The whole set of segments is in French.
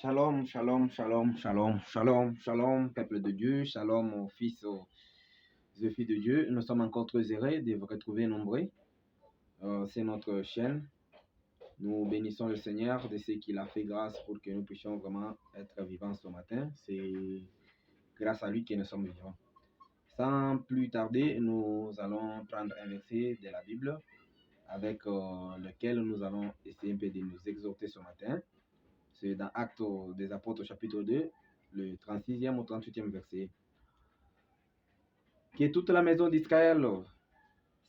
Shalom, shalom, shalom, shalom, shalom, shalom, peuple de Dieu, shalom aux fils, aux filles de Dieu. Nous sommes encore très heureux de vous retrouver nombreux. C'est notre chaîne. Nous bénissons le Seigneur de ce qu'il a fait grâce pour que nous puissions vraiment être vivants ce matin. C'est grâce à lui que nous sommes vivants. Sans plus tarder, nous allons prendre un verset de la Bible avec lequel nous allons essayer un peu de nous exhorter ce matin. C'est dans Actes des Apôtres chapitre 2, le 36e au 38e verset. Que toute la maison d'Israël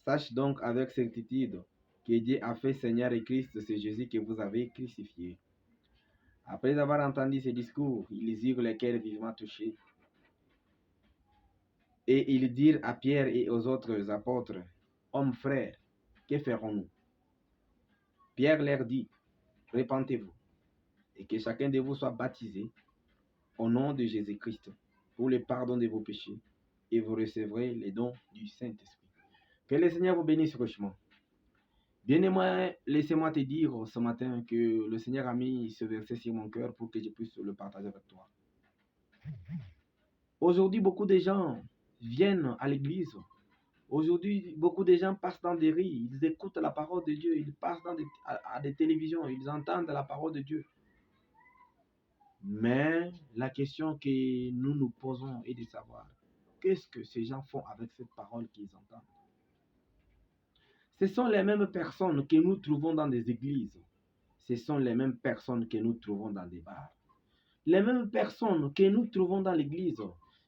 sache donc avec certitude que Dieu a fait Seigneur et Christ, c'est Jésus que vous avez crucifié. Après avoir entendu ces discours, ils eurent les cœurs vivement touchés. Et ils dirent à Pierre et aux autres apôtres, hommes frères, que ferons-nous? Pierre leur dit, repentez-vous, et que chacun de vous soit baptisé au nom de Jésus-Christ pour le pardon de vos péchés, et vous recevrez les dons du Saint-Esprit. Que le Seigneur vous bénisse richement. Bien-aimé, laissez-moi te dire ce matin que le Seigneur a mis ce verset sur mon cœur pour que je puisse le partager avec toi. Aujourd'hui, beaucoup de gens viennent à l'église. Aujourd'hui, beaucoup de gens passent dans des rues, ils écoutent la parole de Dieu, ils passent à des télévisions, ils entendent la parole de Dieu. Mais la question que nous nous posons est de savoir, qu'est-ce que ces gens font avec cette parole qu'ils entendent? Ce sont les mêmes personnes que nous trouvons dans des églises. Ce sont les mêmes personnes que nous trouvons dans des bars. Les mêmes personnes que nous trouvons dans l'église,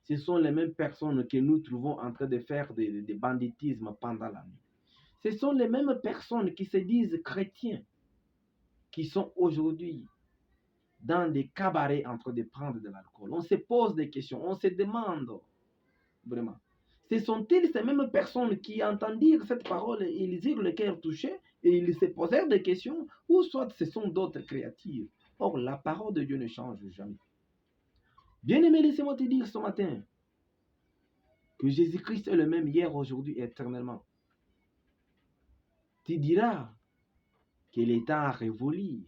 ce sont les mêmes personnes que nous trouvons en train de faire des banditismes pendant la nuit. Ce sont les mêmes personnes qui se disent chrétiens, qui sont aujourd'hui dans des cabarets en train de prendre de l'alcool. On se pose des questions, on se demande vraiment. Ce sont-ils ces mêmes personnes qui entendent dire cette parole et ils eurent le cœur touché et ils se posèrent des questions, ou soit ce sont d'autres créatures? Or, la parole de Dieu ne change jamais. Bien-aimé, laissez-moi te dire ce matin que Jésus-Christ est le même hier, aujourd'hui et éternellement. Tu diras que les temps a révolu.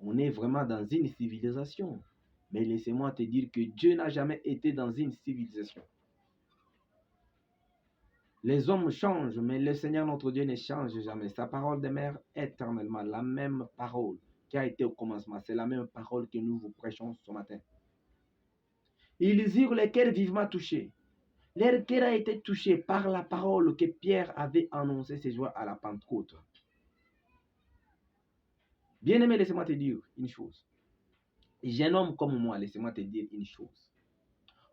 On est vraiment dans une civilisation. Mais laissez-moi te dire que Dieu n'a jamais été dans une civilisation. Les hommes changent, mais le Seigneur notre Dieu ne change jamais. Sa parole demeure éternellement. La même parole qui a été au commencement, c'est la même parole que nous vous prêchons ce matin. Ils eurent les cœurs vivement touchés. Leur cœur a été touché par la parole que Pierre avait annoncée ce jour à la Pentecôte. Bien-aimé, laissez-moi te dire une chose. Jeune homme comme moi, laissez-moi te dire une chose.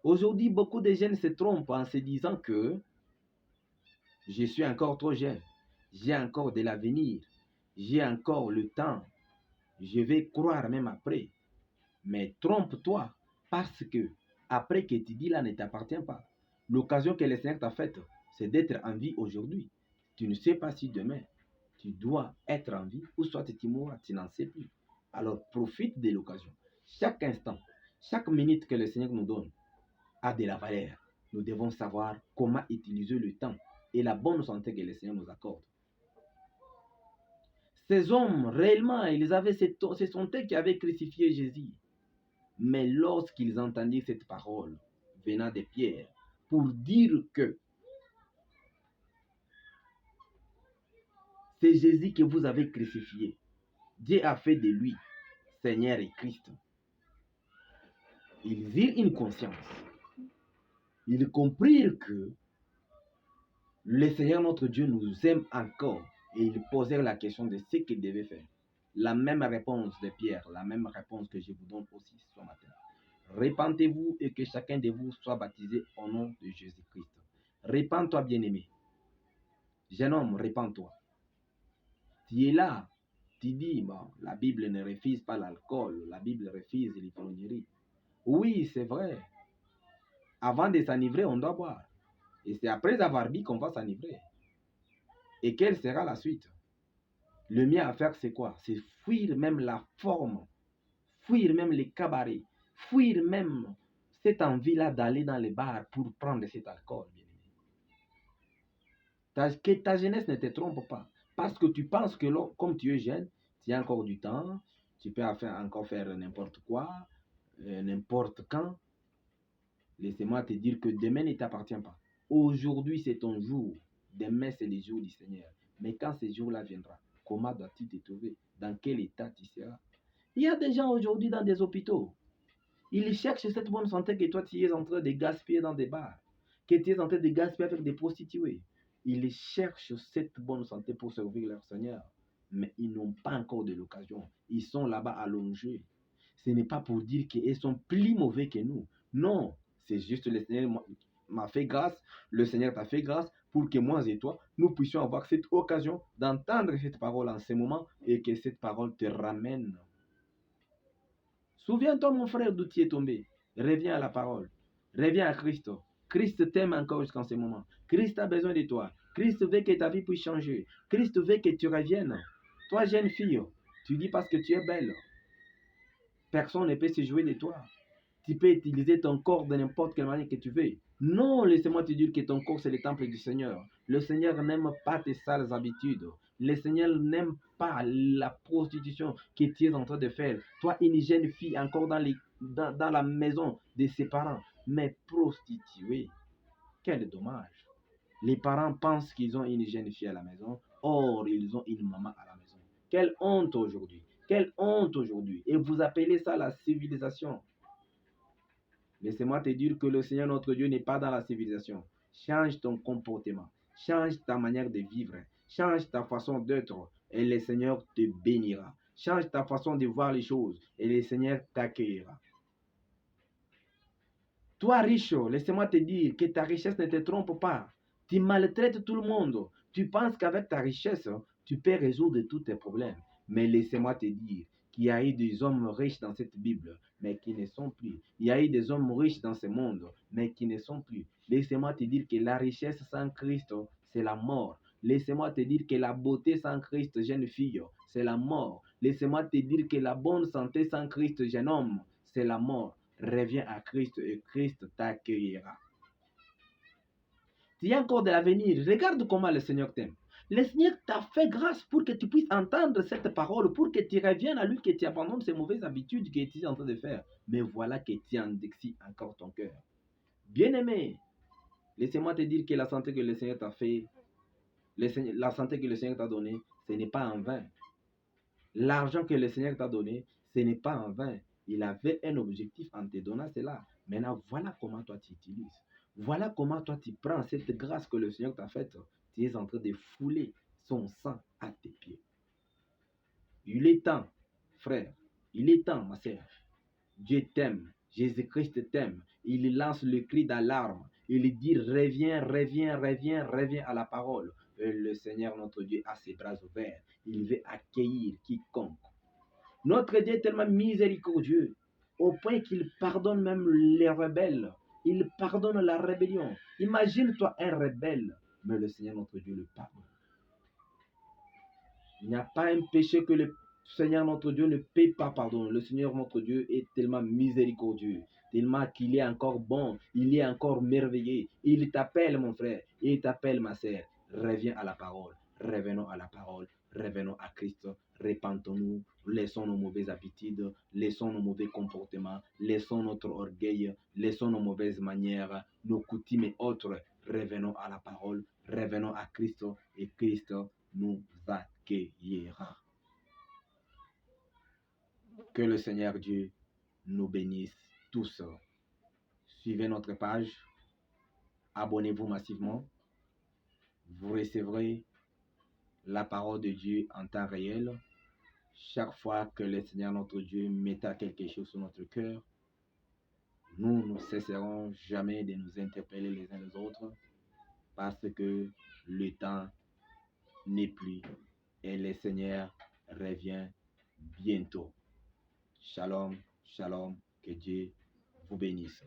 Aujourd'hui, beaucoup de jeunes se trompent en se disant que je suis encore trop jeune, j'ai encore de l'avenir, j'ai encore le temps, je vais croire même après. Mais trompe-toi, parce que après que tu dis là ne t'appartient pas. L'occasion que le Seigneur t'a faite, c'est d'être en vie aujourd'hui. Tu ne sais pas si demain, tu dois être en vie, ou soit tu mourras, tu n'en sais plus. Alors profite de l'occasion. Chaque instant, chaque minute que le Seigneur nous donne a de la valeur. Nous devons savoir comment utiliser le temps et la bonne santé que le Seigneur nous accorde. Ces hommes, réellement, ce sont eux qui avaient crucifié Jésus. Mais lorsqu'ils entendirent cette parole venant de Pierre pour dire que c'est Jésus que vous avez crucifié, Dieu a fait de lui Seigneur et Christ, ils eurent une conscience. Ils comprirent que le Seigneur notre Dieu nous aime encore et ils posèrent la question de ce qu'ils devaient faire. La même réponse de Pierre, la même réponse que je vous donne aussi ce matin. Repentez-vous et que chacun de vous soit baptisé au nom de Jésus-Christ. Repends-toi, bien-aimé. Jeune homme, repends-toi. Tu es là, tu dis, bon, la Bible ne refuse pas l'alcool, la Bible refuse l'ivrognerie. Oui, c'est vrai. Avant de s'enivrer, on doit boire. Et c'est après avoir bu qu'on va s'enivrer. Et quelle sera la suite? Le mieux à faire, c'est quoi? C'est fuir même la forme, fuir même les cabarets, fuir même cette envie-là d'aller dans les bars pour prendre cet alcool. Que ta jeunesse ne te trompe pas. Parce que tu penses que comme tu es jeune, tu as encore du temps, Tu peux encore faire n'importe quoi, n'importe quand. Laissez-moi te dire que demain ne t'appartient pas. Aujourd'hui, c'est ton jour. Demain, c'est le jour du Seigneur. Mais quand ce jour-là viendra, comment dois-tu te trouver? Dans quel état tu seras? Il y a des gens aujourd'hui dans des hôpitaux. Ils cherchent cette bonne santé que toi, tu es en train de gaspiller dans des bars. Que tu es en train de gaspiller avec des prostituées. Ils cherchent cette bonne santé pour servir leur Seigneur. Mais ils n'ont pas encore de l'occasion. Ils sont là-bas allongés. Ce n'est pas pour dire qu'ils sont plus mauvais que nous. Non, c'est juste le Seigneur m'a fait grâce. Le Seigneur t'a fait grâce pour que moi et toi, nous puissions avoir cette occasion d'entendre cette parole en ce moment et que cette parole te ramène. Souviens-toi, mon frère, d'où tu es tombé. Reviens à la parole. Reviens à Christ. Christ t'aime encore jusqu'en ce moment. Christ a besoin de toi. Christ veut que ta vie puisse changer. Christ veut que tu reviennes. Toi, jeune fille, tu dis parce que tu es belle. Personne ne peut se jouer de toi. Tu peux utiliser ton corps de n'importe quelle manière que tu veux. Non, laissez-moi te dire que ton corps, c'est le temple du Seigneur. Le Seigneur n'aime pas tes sales habitudes. Le Seigneur n'aime pas la prostitution que tu es en train de faire. Toi, une jeune fille, encore dans la maison de ses parents, mais prostituée. Quel dommage. Les parents pensent qu'ils ont une jeune fille à la maison. Or, ils ont une maman à la maison. Quelle honte aujourd'hui. Quelle honte aujourd'hui. Et vous appelez ça la civilisation. Laissez-moi te dire que le Seigneur notre Dieu n'est pas dans la civilisation. Change ton comportement. Change ta manière de vivre. Change ta façon d'être et le Seigneur te bénira. Change ta façon de voir les choses et le Seigneur t'accueillera. Toi riche, laissez-moi te dire que ta richesse ne te trompe pas. Tu maltraites tout le monde. Tu penses qu'avec ta richesse, tu peux résoudre tous tes problèmes. Mais laissez-moi te dire qu'il y a eu des hommes riches dans cette Bible, mais qui ne sont plus. Il y a eu des hommes riches dans ce monde, mais qui ne sont plus. Laissez-moi te dire que la richesse sans Christ, c'est la mort. Laissez-moi te dire que la beauté sans Christ, jeune fille, c'est la mort. Laissez-moi te dire que la bonne santé sans Christ, jeune homme, c'est la mort. Reviens à Christ et Christ t'accueillera. Il y a encore de l'avenir. Regarde comment le Seigneur t'aime. Le Seigneur t'a fait grâce pour que tu puisses entendre cette parole, pour que tu reviennes à lui, que tu abandonnes ces mauvaises habitudes que tu es en train de faire. Mais voilà que tu endurcis encore ton cœur. Bien-aimé, laissez-moi te dire que la santé que le Seigneur t'a fait, la santé que le Seigneur t'a donnée, ce n'est pas en vain. L'argent que le Seigneur t'a donné, ce n'est pas en vain. Il avait un objectif en te donnant cela. Maintenant, voilà comment toi tu utilises. Voilà comment toi tu prends cette grâce que le Seigneur t'a faite. Tu es en train de fouler son sang à tes pieds. Il est temps, frère. Il est temps, ma sœur. Dieu t'aime. Jésus-Christ t'aime. Il lance le cri d'alarme. Il dit reviens, reviens, reviens, reviens à la parole. Et le Seigneur notre Dieu a ses bras ouverts. Il veut accueillir quiconque. Notre Dieu est tellement miséricordieux au point qu'il pardonne même les rebelles. Il pardonne la rébellion. Imagine-toi un rebelle, mais le Seigneur notre Dieu le pardonne. Il n'y a pas un péché que le Seigneur notre Dieu ne peut pas pardonner. Le Seigneur notre Dieu est tellement miséricordieux, tellement qu'il est encore bon, il est encore merveilleux. Il t'appelle, mon frère, il t'appelle, ma sœur. Reviens à la parole. Revenons à la parole. Revenons à Christ. Repentons-nous. Laissons nos mauvaises habitudes. Laissons nos mauvais comportements. Laissons notre orgueil. Laissons nos mauvaises manières, nos coutumes et autres. Revenons à la parole. Revenons à Christ. Et Christ nous accueillera. Que le Seigneur Dieu nous bénisse tous. Suivez notre page. Abonnez-vous massivement. Vous recevrez la parole de Dieu en temps réel. Chaque fois que le Seigneur notre Dieu mettra quelque chose sur notre cœur, nous ne cesserons jamais de nous interpeller les uns les autres parce que le temps n'est plus et le Seigneur revient bientôt. Shalom, shalom, que Dieu vous bénisse.